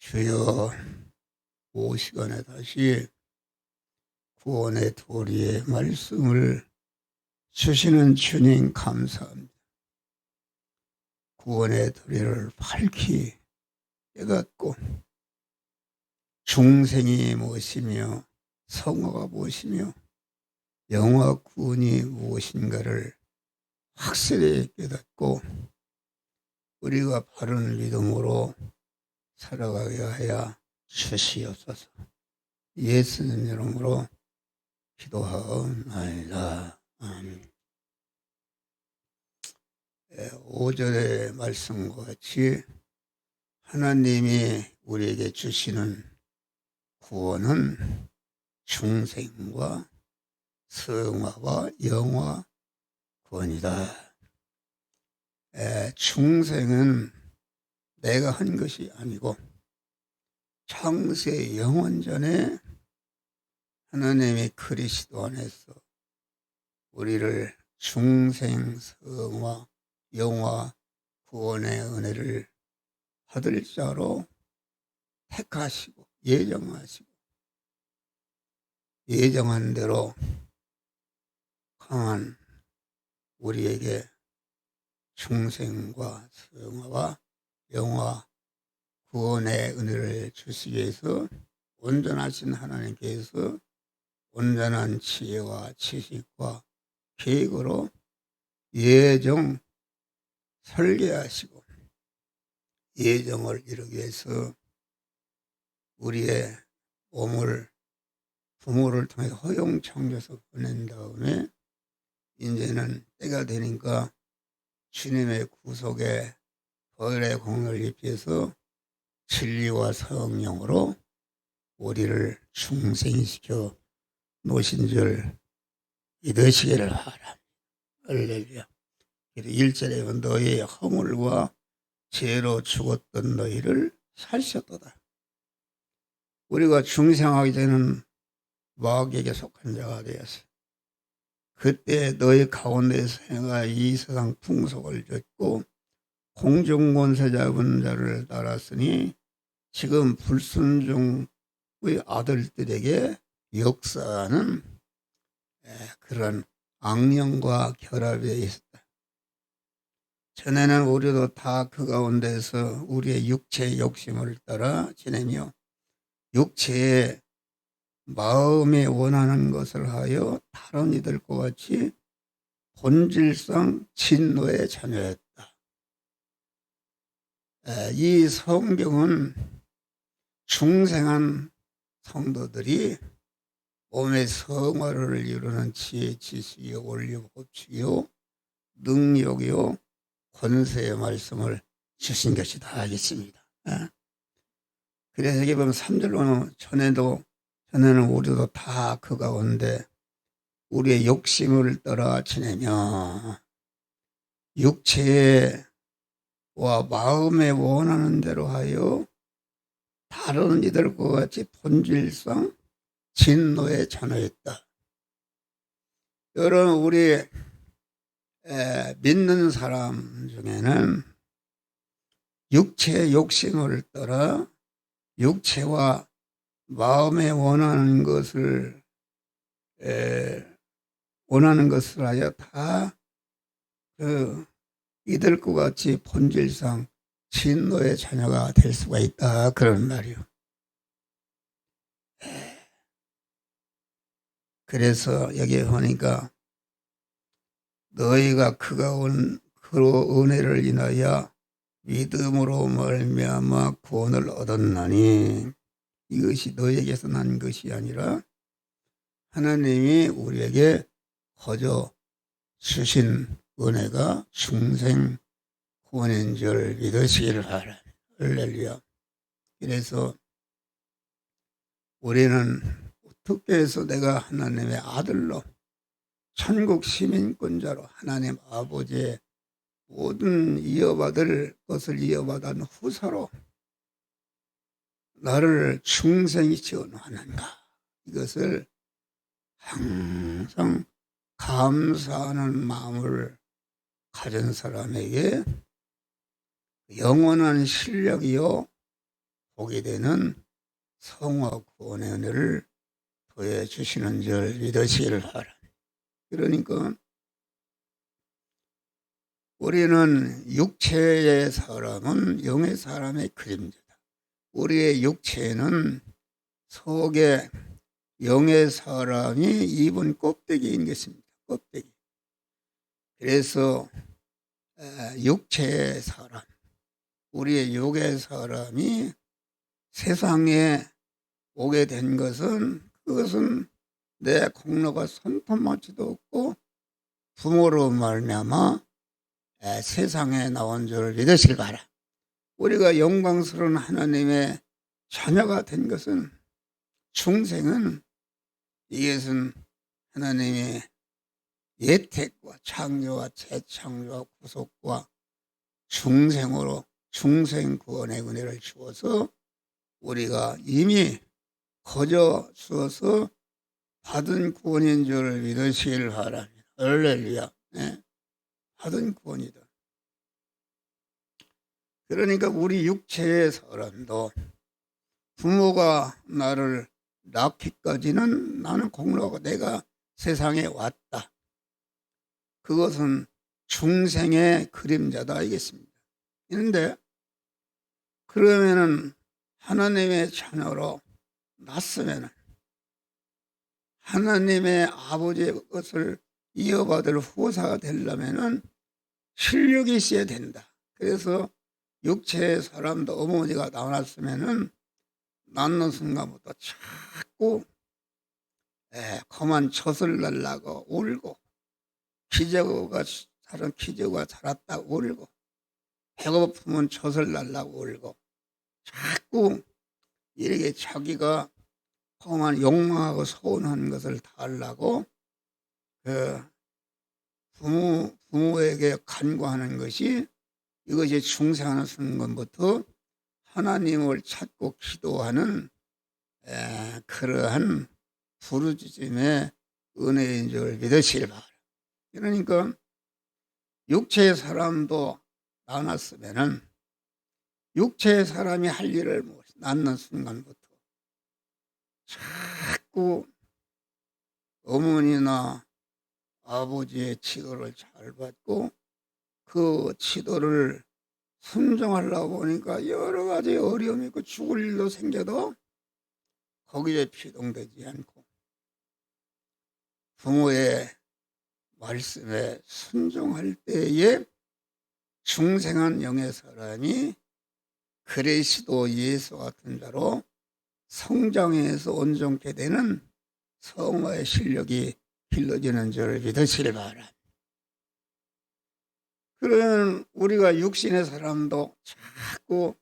주여, 오 시간에 다시 구원의 도리의 말씀을 주시는 주님 감사합니다. 구원의 도리를 밝히 깨닫고 중생이 무엇이며 성화가 무엇이며 영화 구원이 무엇인가를 확실히 깨닫고 우리가 바른 믿음으로 살아가게 하여 주시옵소서. 예수님 이름으로 기도하옵나이다. 아멘. 5절의 말씀과 같이 하나님이 우리에게 주시는 구원은 중생과 성화와 영화 구원이다. 중생은 내가 한 것이 아니고 창세 영원전에 하나님이 그리스도 안에서 우리를 중생, 성화, 영화, 구원의 은혜를 받을 자로 택하시고 예정하시고 예정한 대로 강한 우리에게 중생과 성화와 영화, 구원의 은혜를 주시기 위해서 온전하신 하나님께서 온전한 지혜와 지식과 계획으로 예정 설계하시고 예정을 이루기 위해서 우리의 몸을 부모를 통해 허용창조해서 보낸 다음에 이제는 때가 되니까 주님의 구속에 벌의 공을 입혀서 진리와 성령으로 우리를 중생시켜 놓으신 줄 믿으시기를 바랍니다. 할렐루야. 1절에 보면 너희의 허물과 죄로 죽었던 너희를 살렸도다. 우리가 중생하기 전에는 마귀에게 속한 자가 되었어요. 그때 너희 가운데서 내가 이 세상 풍속을 줬고 공중권세 잡은 자를 따랐으니 지금 불순종의 아들들에게 역사하는 그런 악령과 결합에 있었다. 전에는 우리도 다 그 가운데서 우리의 육체의 욕심을 따라 지내며 육체의 마음에 원하는 것을 하여 다른 이들과 같이 본질상 진노의 자녀였다. 이 성경은 중생한 성도들이 몸의 성화를 이루는 지혜, 지식이요, 원리, 법칙이요, 능력이요, 권세의 말씀을 주신 것이 다 알겠습니다. 그래서 여기 보면 3절로는 전에는 우리도 다 그 가운데 우리의 욕심을 따라 지내며 육체와 마음에 원하는 대로 하여 다른 이들과 같이 본질상 진노의 자녀였다. 여러분, 우리 믿는 사람 중에는 육체의 욕심을 따라 육체와 마음에 원하는 것을 하여 다 이들과 같이 본질상 진노의 자녀가 될 수가 있다, 그런 말이요. 그래서 여기 보니까 너희가 그가 온 그 은혜를 인하여 믿음으로 말미암아 구원을 얻었나니 이것이 너희에게서 난 것이 아니라 하나님이 우리에게 거저 주신 은혜가 중생 구원인 줄 믿으시기를 바랍니다. 할렐루야. 그래서 우리는 어떻게 해서 내가 하나님의 아들로 천국 시민권자로 하나님 아버지의 모든 이어받을 것을 이어받은 후사로 나를 중생이 지어놓았는가, 이것을 항상 감사하는 마음을 가진 사람에게 영원한 실력이요 복이 되는 성화 구원의 은혜를 더해 주시는 줄 믿으시길 바랍니다. 그러니까 우리는 육체의 사람은 영의 사람의 그림자다. 우리의 육체는 속에 영의 사람이 입은 껍데기인 것입니다. 껍데기. 그래서 육체의 사람, 우리의 육의 사람이 세상에 오게 된 것은 그것은 내 공로가 손톱만치도 없고 부모로 말미암아 세상에 나온 줄 믿으시길 바라. 우리가 영광스러운 하나님의 자녀가 된 것은 중생은 이것은 하나님의 예택과 창조와 재창조와 구속과 중생으로 중생 구원의 은혜를 주어서 우리가 이미 거저 주어서 받은 구원인 줄 믿으시길 바랍니다. 할렐루야. 네. 받은 구원이다. 그러니까 우리 육체의 사람도 부모가 나를 낳기까지는 나는 공로하고 내가 세상에 왔다. 그것은 중생의 그림자다 이겠습니다. 그런데 그러면은 하나님의 자녀로 낳았으면 하나님의 아버지의 것을 이어받을 후사가 되려면은 실력이 있어야 된다. 그래서 육체의 사람도 어머니가 나왔으면은 낳는 순간부터 자꾸 그만 젖을 날라고 울고 기저가 자랐다 울고 배고프면 젖을 날라고 울고 자꾸 이렇게 자기가 그만 욕망하고 소원한 것을 달라고 부모에게 간구하는 것이 이것이 중생하는 순간부터 하나님을 찾고 기도하는 그러한 부르짖음의 은혜인 줄 믿으시길 바랍니다. 그러니까 육체의 사람도 낳았으면은 육체의 사람이 할 일을 낳는 순간부터 자꾸 어머니나 아버지의 지도를 잘 받고 그 지도를 순종하려고 보니까 여러 가지 어려움이 있고 죽을 일도 생겨도 거기에 피동되지 않고 부모의 말씀에 순종할 때에 중생한 영의 사람이 그리스도 예수 같은 자로 성장해서 온전케 되는 성화의 실력이 길러지는 줄 믿으시길 바랍니다. 그러면 우리가 육신의 사람도 자꾸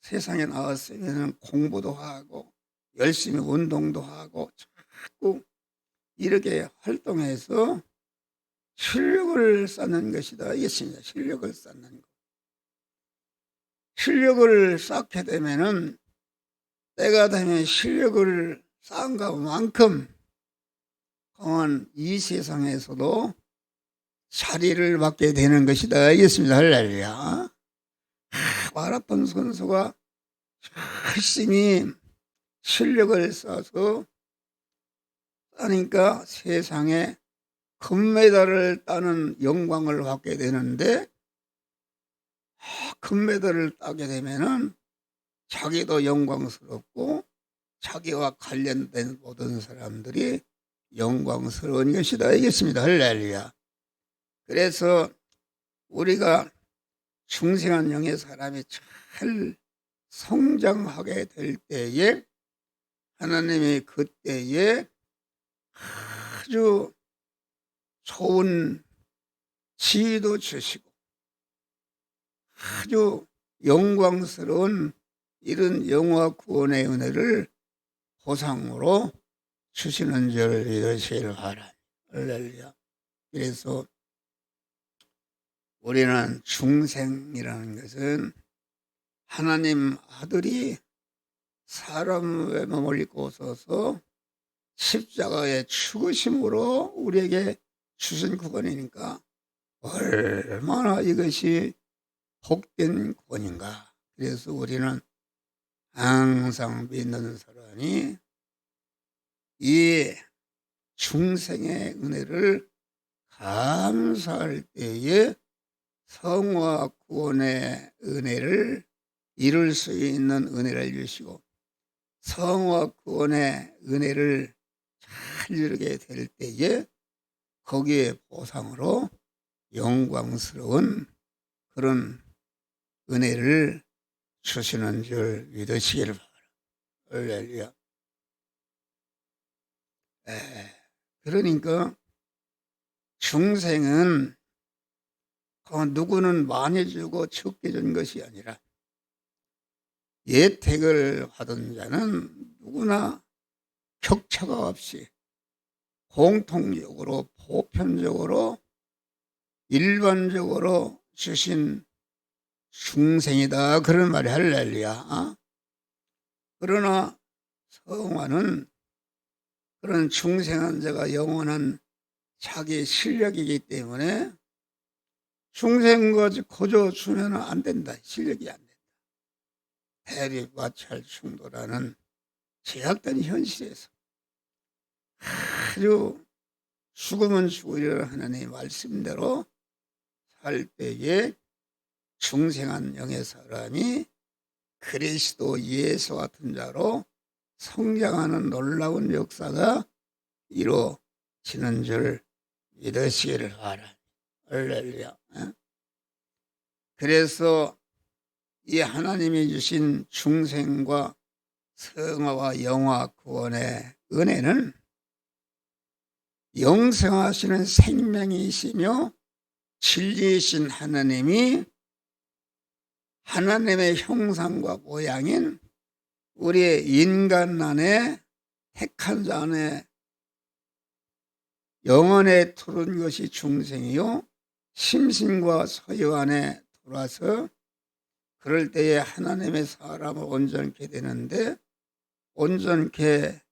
세상에 나왔으면 공부도 하고 열심히 운동도 하고 자꾸 이렇게 활동해서 실력을 쌓는 것이다 이겠습니다. 실력을 쌓는 것. 실력을 쌓게 되면은 때가 되면 실력을 쌓은 것만큼 이 세상에서도 자리를 받게 되는 것이다 이겠습니다. 할렐루야. 마라톤 선수가 열심히 실력을 쌓아서 따니까 세상에 금메달을 따는 영광을 받게 되는데 금메달을 따게 되면은 자기도 영광스럽고 자기와 관련된 모든 사람들이 영광스러운 것이다 이겠습니다. 할렐루야. 그래서 우리가 중생한 영의 사람이 잘 성장하게 될 때에 하나님이 그때에 아주 좋은 지위도 주시고 아주 영광스러운 이런 영화 구원의 은혜를 보상으로 주시는 줄 믿으시길 바랍니다. 할렐루야. 그래서 우리는 중생이라는 것은 하나님 아들이 사람의 몸을 입고 오셔서 십자가의 죽으심으로 우리에게 주신 구원이니까 얼마나 이것이 복된 구원인가. 그래서 우리는 항상 믿는 사람이 이 중생의 은혜를 감사할 때에 성화 구원의 은혜를 이룰 수 있는 은혜를 주시고, 성화 구원의 은혜를 잘 이루게 될 때에 거기에 보상으로 영광스러운 그런 은혜를 주시는 줄 믿으시기를 바랍니다. 할렐루야. 그러니까 중생은 누구는 많이 주고 적게 준 것이 아니라 예택을 받은 자는 누구나 격차가 없이 공통적으로 보편적으로 일반적으로 주신 중생이다, 그런 말이 할렐루야. 그러나 성화는 그런 중생한 자가 영원한 자기 실력이기 때문에 중생과 고조 주면 안 된다. 실력이 안 된다. 대립, 마찰, 충돌하는 제약된 현실에서 아주 죽으면 죽으리라 하나님의 말씀대로 살 때에 중생한 영의 사람이 그리스도 예수 같은 자로 성장하는 놀라운 역사가 이루어지는 줄 믿으시기를 바랍니다. 할렐루야. 그래서 이 하나님이 주신 중생과 성화와 영화 구원의 은혜는 영생하시는 생명이시며 진리이신 하나님이 하나님의 형상과 모양인 우리의 인간 안에 택한 자 안에 영혼에 들어온 것이 중생이요 심신과 서유 안에 들어와서 그럴 때에 하나님의 사람을 온전케 되는데, 온전케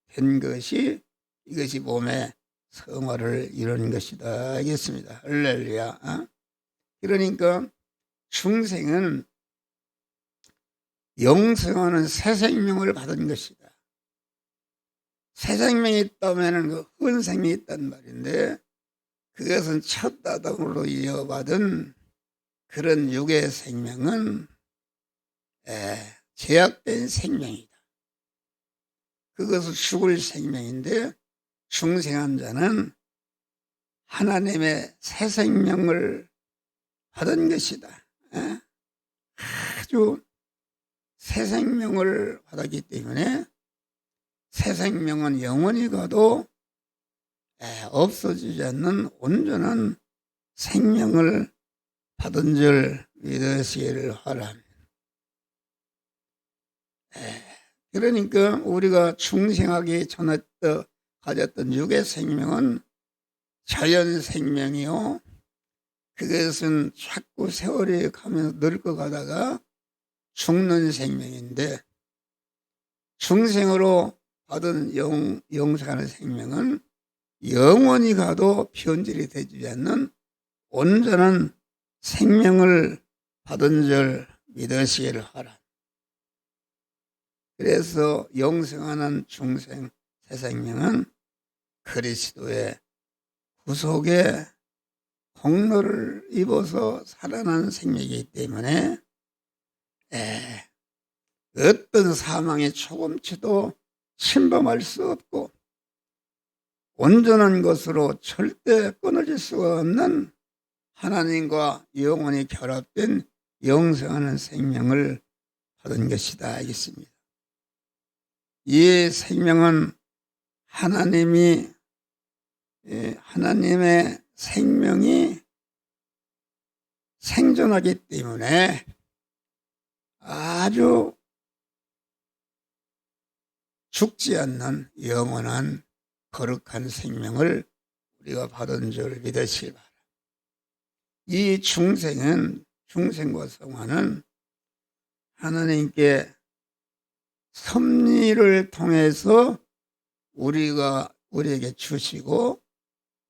된 것이 이것이 몸의 성화를 이루는 것이다 알겠습니다. 할렐루야. 그러니까 중생은 영생하는 새 생명을 받은 것이다. 새 생명이 있다면 그 헌생이 있단 말인데, 그것은 첫 아담으로 이어받은 그런 육의 생명은 제약된 생명이다. 그것은 죽을 생명인데, 중생한 자는 하나님의 새 생명을 받은 것이다. 아주 새 생명을 받았기 때문에 새 생명은 영원히 가도 없어지지 않는 온전한 생명을 받은 줄 믿으시기를 바랍니다. 그러니까 우리가 중생하기 전에 가졌던 육의 생명은 자연 생명이요, 그것은 자꾸 세월이 가면서 늙어가다가 죽는 생명인데, 중생으로 받은 영생하는 생명은 영원히 가도 변질이 되지 않는 온전한 생명을 받은 줄 믿으시기를 하라. 그래서 영생하는 중생 새 생명은 그리스도의 구속의 공로를 입어서 살아난 생명이기 때문에 어떤 사망의 초금치도 침범할 수 없고 온전한 것으로 절대 끊어질 수가 없는 하나님과 영원히 결합된 영생하는 생명을 받은 것이다 알겠습니다. 이 생명은 하나님의 생명이 생존하기 때문에 아주 죽지 않는 영원한 거룩한 생명을 우리가 받은 줄 믿으시기 바랍니다. 이 중생과 성화는 하나님께 섭리를 통해서 우리에게 주시고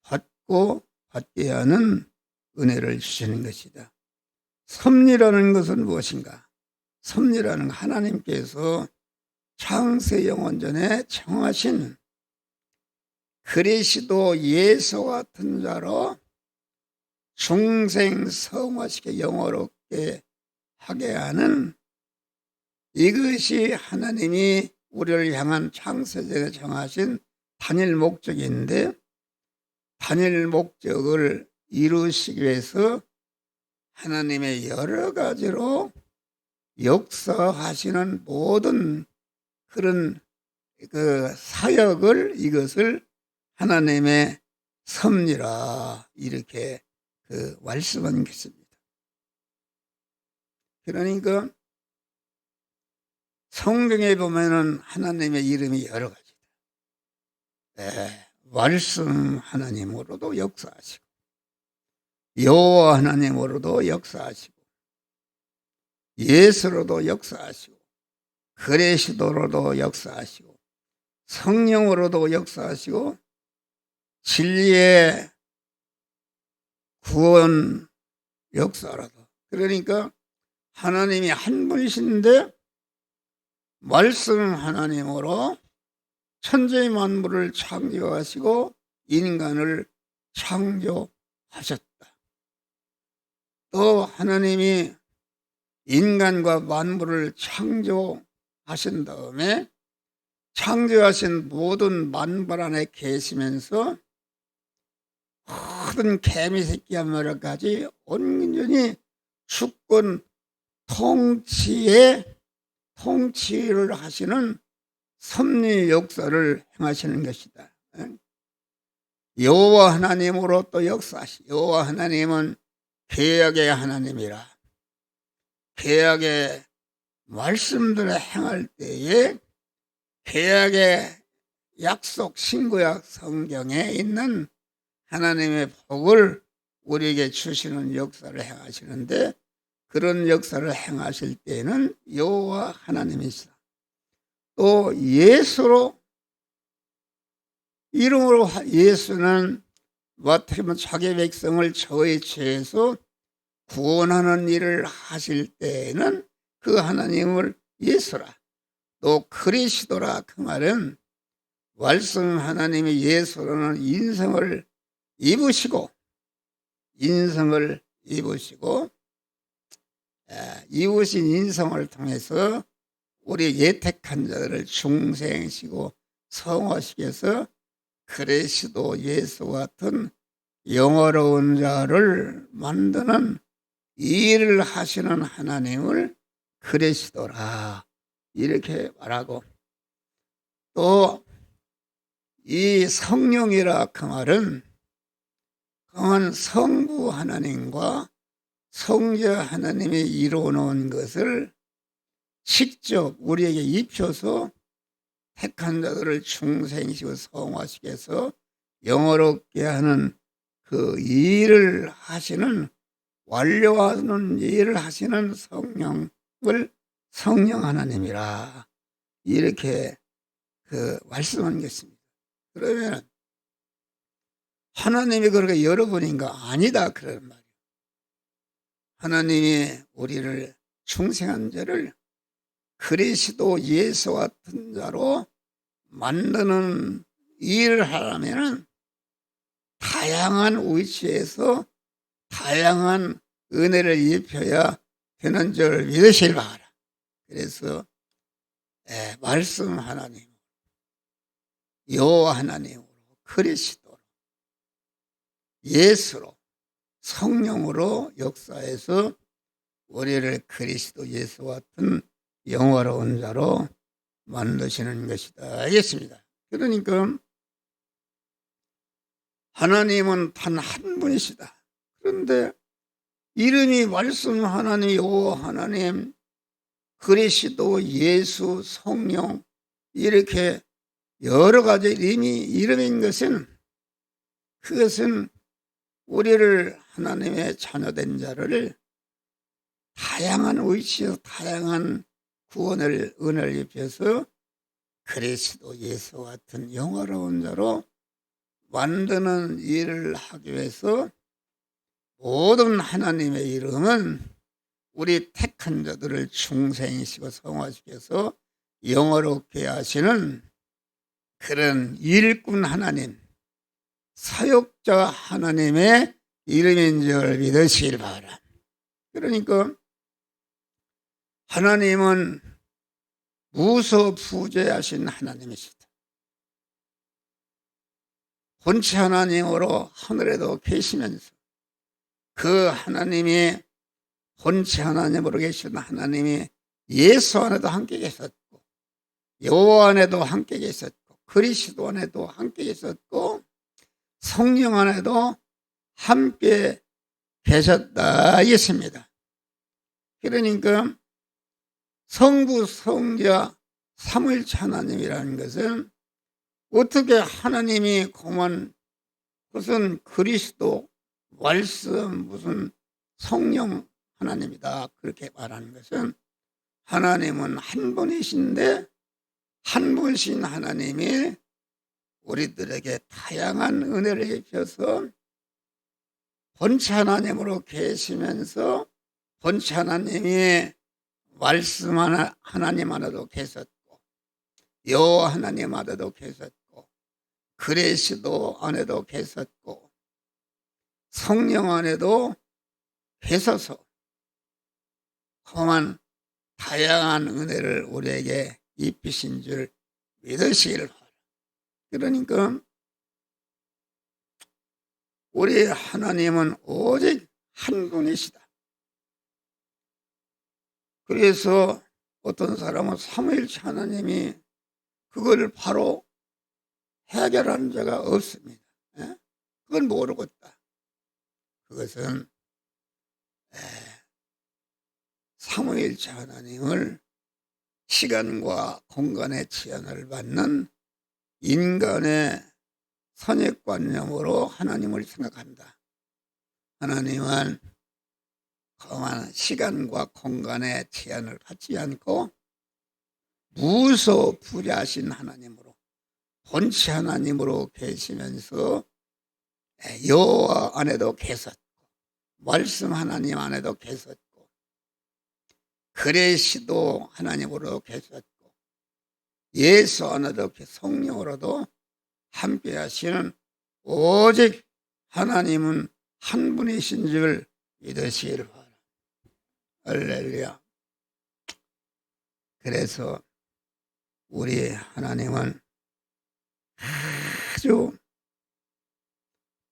받고 받게 하는 은혜를 주시는 것이다. 섭리라는 것은 무엇인가? 섭리라는 하나님께서 창세 영원전에 정하신 그리스도 예수 같은 자로 중생 성화시켜 영어롭게 하게 하는, 이것이 하나님이 우리를 향한 창세전에 정하신 단일 목적인데, 단일 목적을 이루시기 위해서 하나님의 여러 가지로 역사하시는 모든 그런 그 사역을, 이것을 하나님의 섭리라 이렇게 말씀한 것입니다. 그러니까 성경에 보면은 하나님의 이름이 여러 가지다. 말씀 하나님으로도 역사하시고, 여호와 하나님으로도 역사하시고, 예수로도 역사하시고, 그리스도로도 역사하시고, 성령으로도 역사하시고, 진리의 구원 역사로도. 그러니까 하나님이 한 분이신데 말씀 하나님으로 천지 만물을 창조하시고 인간을 창조하셨다. 또 하나님이 인간과 만물을 창조하신 다음에 창조하신 모든 만물 안에 계시면서 모든 개미 새끼와 여러 가지 온전히 주권 통치를 하시는 섭리 역사를 행하시는 것이다. 여호와 하나님으로 또 역사하시. 여호와 하나님은 계약의 하나님이라. 계약의 말씀들을 행할 때에 계약의 약속 신구약 성경에 있는 하나님의 복을 우리에게 주시는 역사를 행하시는데, 그런 역사를 행하실 때에는 여호와 하나님이시다. 또 예수로, 이름으로, 예수는 마태복음 자기 백성을 저의 죄에서 구원하는 일을 하실 때에는 그 하나님을 예수라, 또 그리스도라, 그 말은 말씀 하나님의 예수로는 인성을 입으시고 입으신 인성을 통해서 우리 예택한 자들을 중생시고 성화시켜서 그리스도 예수 같은 영어로운 자를 만드는 이 일을 하시는 하나님을 그리스도라 이렇게 말하고, 또 이 성령이라 그 말은 그한 성부 하나님과 성자 하나님이 이루어놓은 것을 직접 우리에게 입혀서 택한 자들을 중생시키고 성화시켜서 영어롭게 하는 그 일을 하시는, 완료하는 일을 하시는 성령을 성령 하나님이라 이렇게 말씀한 것입니다. 그러면 하나님이 그렇게 여러분인가? 아니다 그런 말이에요. 하나님이 우리를 중생한 자를 그리스도 예수 같은 자로 만드는 일을 하려면 다양한 위치에서 다양한 은혜를 입혀야 되는 줄 믿으실 바라. 그래서 말씀 하나님, 여호와 하나님으로, 그리스도로, 예수로, 성령으로 역사해서 우리를 그리스도 예수 같은 영화로운 자로 만드시는 것이다 알겠습니다. 그러니까 하나님은 단 한 분이시다. 그런데 이름이 말씀 하나님, 여호와 하나님, 그리스도, 예수, 성령 이렇게 여러 가지 이름인 것은, 그것은 우리를 하나님의 자녀된 자를 다양한 위치에서 다양한 구원을, 은혜를 입혀서 그리스도 예수 같은 영화로운 자로 만드는 일을 하기 위해서 모든 하나님의 이름은 우리 택한 자들을 중생이시고 성화시켜서 영화롭게 하시는 그런 일꾼 하나님, 사역자 하나님의 이름인 줄 믿으시길 바라. 그러니까 하나님은 무소부재하신 하나님이시다. 본체 하나님으로 하늘에도 계시면서 그 하나님이 본체 하나님으로 계신 하나님이 예수 안에도 함께 계셨고 여호와 안에도 함께 계셨고 그리스도 안에도 함께 계셨고 성령 안에도 함께 계셨다 했습니다. 그러니까 성부 성자 삼위일체 하나님이라는 것은 어떻게 하나님이 그만 무슨 그리스도 말씀 무슨 성령 하나님이다 그렇게 말하는 것은 하나님은 한 분이신데 한 분이신 하나님이 우리들에게 다양한 은혜를 입혀서 본체 하나님으로 계시면서 본체 하나님이 말씀 하나님 안에도 계셨고 여호와 하나님 안에도 계셨고 그리스도 안에도 계셨고 성령 안에도 계셔서 그만 다양한 은혜를 우리에게 입히신 줄 믿으시길 바랍니다. 그러니까 우리 하나님은 오직 한 분이시다. 그래서 어떤 사람은 삼위일체 하나님이 그걸 바로 해결하는 자가 없습니다. 그건 모르겠다. 그것은 삼위일체 하나님을 시간과 공간의 제한을 받는 인간의 선입관념으로 하나님을 생각한다. 하나님은 그만 시간과 공간의 제한을 받지 않고 무소부재하신 하나님으로 본체 하나님으로 계시면서 여호와 안에도 계셨고 말씀 하나님 안에도 계셨고 그리스도 하나님으로 계셨고 예수 안에도 성령으로도 함께 하시는 오직 하나님은 한 분이신 줄 믿으시길 바랍니다. 할렐루야. 그래서 우리 하나님은 아주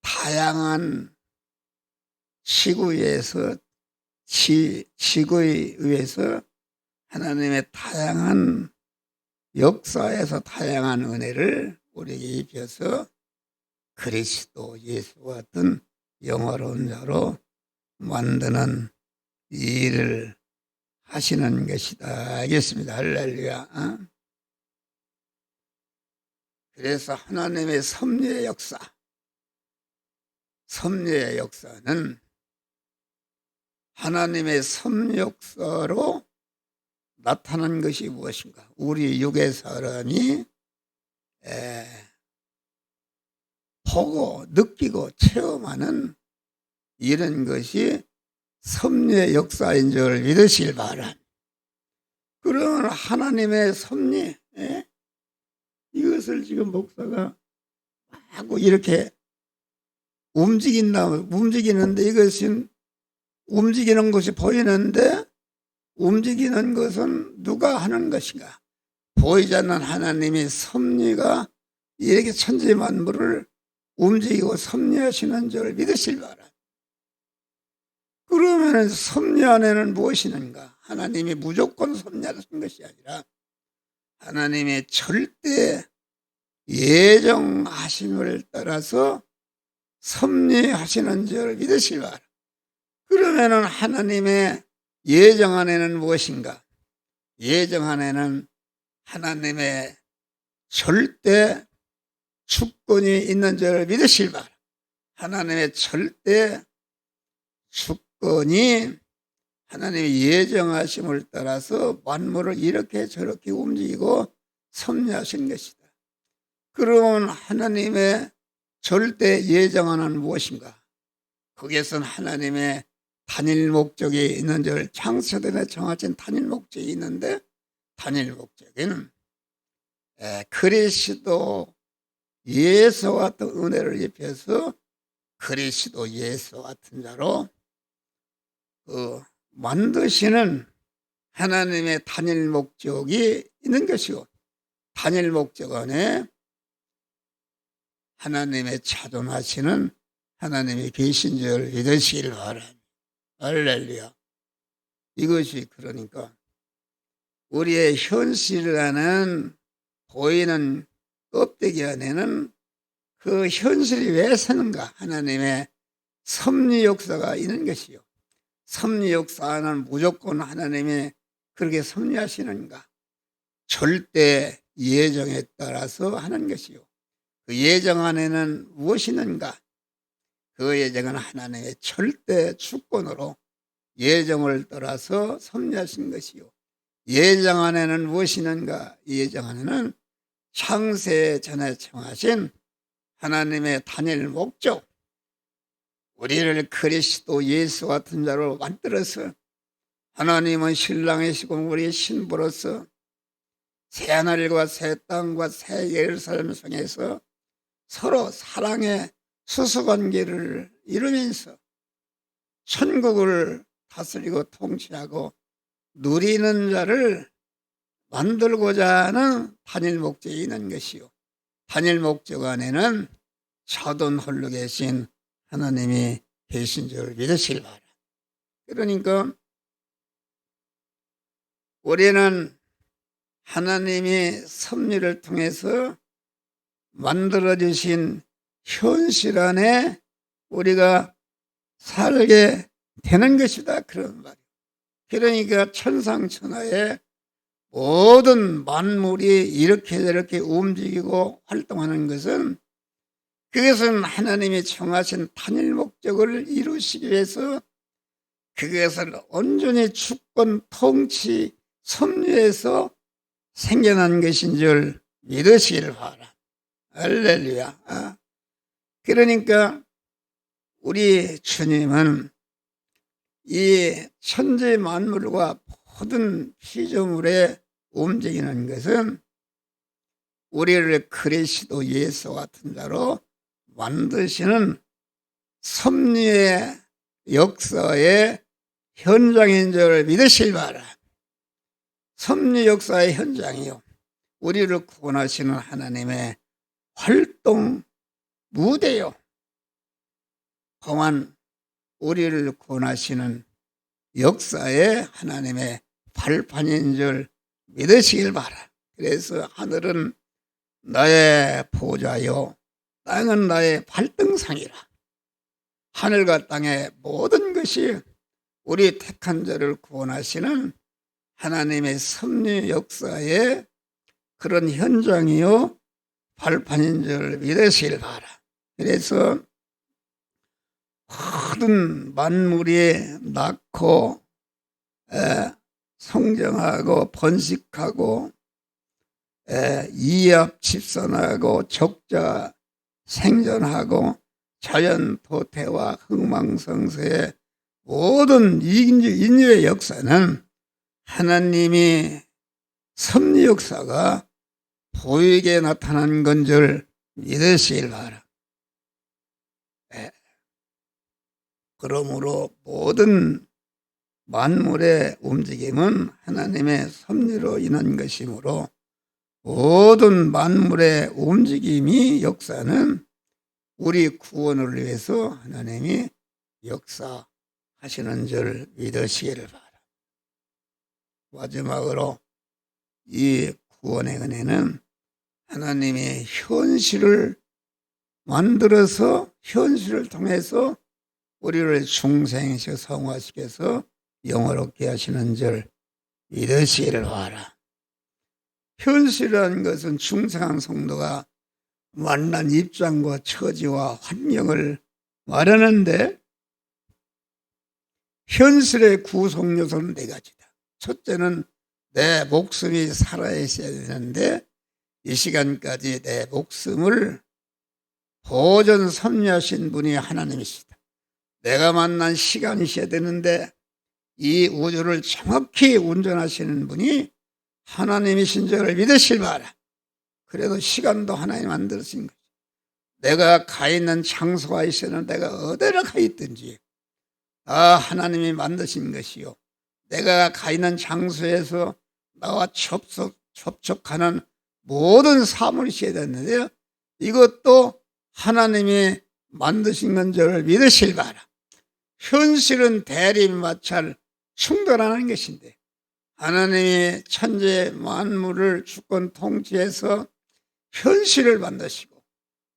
다양한 지구에 의해서 하나님의 다양한 역사에서 다양한 은혜를 우리에게 입혀서 그리스도 예수와 같은 영화로운 자로 만드는 일을 하시는 것이다 알겠습니다. 할렐루야. 그래서 하나님의 섭리의 역사는 하나님의 섭리 역사로 나타난 것이 무엇인가? 우리 육의 사람이 보고 느끼고 체험하는 이런 것이 섭리의 역사인 줄 믿으시길 바랍니다. 그러면 하나님의 섭리 이것을 지금 목사가 하고 이렇게 움직이는데 이것은 움직이는 것이 보이는데 움직이는 것은 누가 하는 것인가? 보이지 않는 하나님의 섭리가 이렇게 천지만물을 움직이고 섭리하시는 줄 믿으실 바랍니다. 그러면 섭리 안에는 무엇이는가? 하나님이 무조건 섭리하신 것이 아니라 하나님의 절대 예정하심을 따라서 섭리하시는 줄 믿으실 바랍니다. 그러면 하나님의 예정 안에는 무엇인가? 예정 안에는 하나님의 절대 주권이 있는 줄 믿으실 바랍니다. 하나님의 절대 주권이 하나님의 예정하심을 따라서 만물을 이렇게 저렇게 움직이고 섭리하신 것이다. 그러면 하나님의 절대 예정 안에는 무엇인가? 거기에서는 하나님의 단일 목적이 있는 줄 창세전에 정하신 단일 목적이 있는데 단일 목적에는 그리스도 예수와 같은 은혜를 입혀서 그리스도 예수 같은 자로 만드시는 하나님의 단일 목적이 있는 것이고 단일 목적 안에 하나님의 자존하시는 하나님이 계신 줄 믿으시길 바랍니다. 할렐루야. 이것이 그러니까 우리의 현실이라는 보이는 껍데기 안에는 그 현실이 왜 사는가? 하나님의 섭리 역사가 있는 것이요. 섭리 역사는 무조건 하나님이 그렇게 섭리하시는가? 절대 예정에 따라서 하는 것이요. 그 예정 안에는 무엇이 있는가? 그 예정은 하나님의 절대 주권으로 예정을 따라서 섭리하신 것이요. 예정 안에는 무엇이 있는가? 예정 안에는 창세 전에 정하신 하나님의 단일 목적, 우리를 그리스도 예수 같은 자로 만들어서 하나님은 신랑이시고 우리의 신부로서 새하늘과 새 땅과 새 예루살렘 성에서 서로 사랑의 수수관계를 이루면서 천국을 다스리고 통치하고 누리는 자를 만들고자 하는 단일 목적이 있는 것이요. 단일 목적 안에는 자돈 홀로 계신 하나님이 계신 줄 믿으시길 바랍니다. 그러니까 우리는 하나님이 섭리를 통해서 만들어주신 현실 안에 우리가 살게 되는 것이다. 그런 말이에요. 그러니까 천상천하에 모든 만물이 이렇게 저렇게 움직이고 활동하는 것은 그것은 하나님이 정하신 단일 목적을 이루시기 위해서 그것을 온전히 주권, 통치, 섭리해서 생겨난 것인 줄 믿으시길 바라. 할렐루야. 그러니까 우리 주님은 이 천지 만물과 모든 피조물에 움직이는 것은 우리를 그리스도 예수 같은 자로 만드시는 섭리의 역사의 현장인 줄 믿으시길 바라. 섭리 역사의 현장이요. 우리를 구원하시는 하나님의 활동 무대요. 또한 우리를 구원하시는 역사의 하나님의 발판인 줄 믿으시길 바라. 그래서 하늘은 나의 보좌요, 땅은 나의 발등상이라. 하늘과 땅의 모든 것이 우리 택한 자를 구원하시는 하나님의 섭리 역사의 그런 현장이요 발판인 줄 믿으시길 바라. 그래서 모든 만물이 낳고 성장하고 번식하고 이합 집산하고 적자 생존하고 자연 도태와 흥망성쇠의 모든 인류의 역사는 하나님이 섭리 역사가 보이게 나타난 건 줄 믿으시길 바라. 그러므로 모든 만물의 움직임은 하나님의 섭리로 인한 것이므로 모든 만물의 움직임이 역사는 우리 구원을 위해서 하나님이 역사하시는 줄 믿으시기를 바라. 마지막으로 이 구원의 은혜는 하나님이 현실을 만들어서 현실을 통해서 우리를 중생시켜 성화시켜서 영화롭게 하시는 줄 믿으시기를 바라. 현실이라는 것은 중생한 성도가 만난 입장과 처지와 환경을 말하는데 현실의 구성 요소는 네 가지다. 첫째는 내 목숨이 살아있어야 되는데 이 시간까지 내 목숨을 보존 섭리하신 분이 하나님이시다. 내가 만난 시간이 있어야 되는데 이 우주를 정확히 운전하시는 분이 하나님이신 줄을 믿으실 바라. 그래도 시간도 하나님 만들어진 거죠. 내가 가 있는 장소가 있으면 내가 어디로 가 있든지 다 하나님이 만드신 것이요. 내가 가 있는 장소에서 나와 접촉하는 모든 사물이 있어야 되는데요. 이것도 하나님이 만드신 건 줄 믿으실 바라. 현실은 대립마찰 충돌하는 것인데 하나님이 천재 만물을 주권 통치해서 현실을 만드시고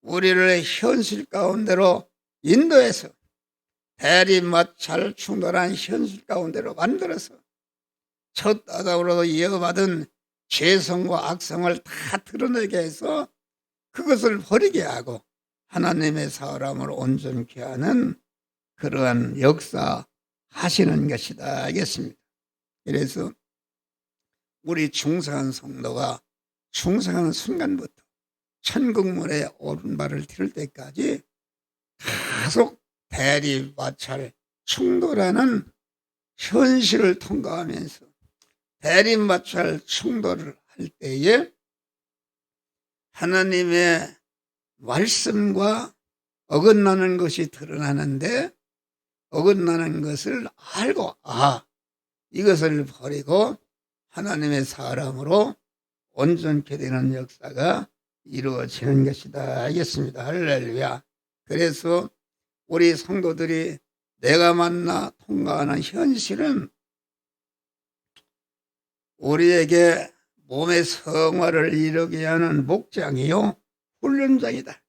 우리를 현실 가운데로 인도해서 대립마찰 충돌한 현실 가운데로 만들어서 첫 아담으로 이어받은 죄성과 악성을 다 드러내게 해서 그것을 버리게 하고 하나님의 사람을 온전케 하는 그러한 역사 하시는 것이다 하겠습니다. 그래서 우리 충성한 성도가 충성하는 순간부터 천국문에 오른발을 тэр 때까지 계속 대립, 마찰, 충돌하는 현실을 통과하면서 대립, 마찰, 충돌을 할 때에 하나님의 말씀과 어긋나는 것이 드러나는데 어긋나는 것을 알고 이것을 버리고 하나님의 사람으로 온전케 되는 역사가 이루어지는 것이다 알겠습니다. 할렐루야. 그래서 우리 성도들이 내가 만나 통과하는 현실은 우리에게 몸의 성화를 이루게 하는 목장이요 훈련장이다.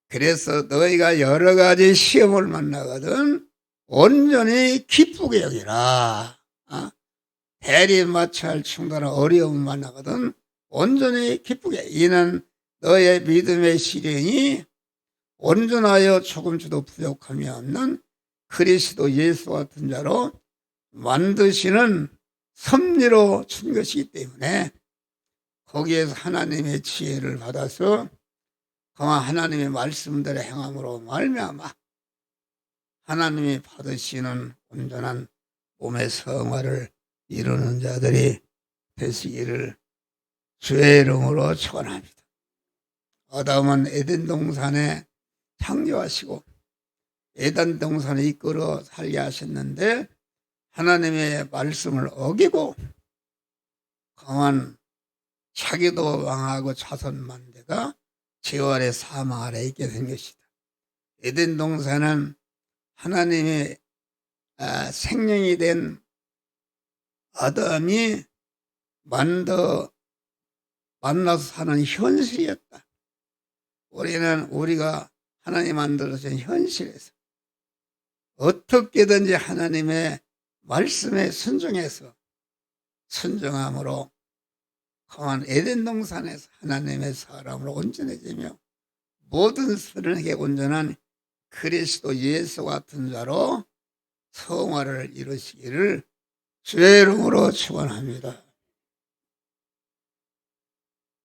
그래서 너희가 여러 가지 시험을 만나거든 온전히 기쁘게 여기라. 대립, 마찰, 충돌한 어려움을 만나거든 온전히 기쁘게. 이는 너의 믿음의 시련이 온전하여 조금쯤도 부족함이 없는 그리스도 예수 같은 자로 만드시는 섭리로 준 것이기 때문에 거기에서 하나님의 지혜를 받아서 하나님의 말씀대로 행함으로 말미암아 하나님이 받으시는 온전한 몸의 성화를 이루는 자들이 되시기를 주의 이름으로 축원합니다. 아담은 에덴 동산에 창조하시고 에덴 동산에 이끌어 살게 하셨는데 하나님의 말씀을 어기고 강한 자기도 왕하고 자손만대가 죄 아래 사망 아래 있게 된 것이다. 에덴 동산은 하나님의 생명이 된 아담이 만나서 사는 현실이었다. 우리가 하나님 만들어진 현실에서 어떻게든지 하나님의 말씀에 순종함으로 강한 에덴 동산에서 하나님의 사람으로 온전해지며 모든 선에게 온전한 그리스도 예수 같은 자로 성화를 이루시기를 주의 이름으로 축원합니다.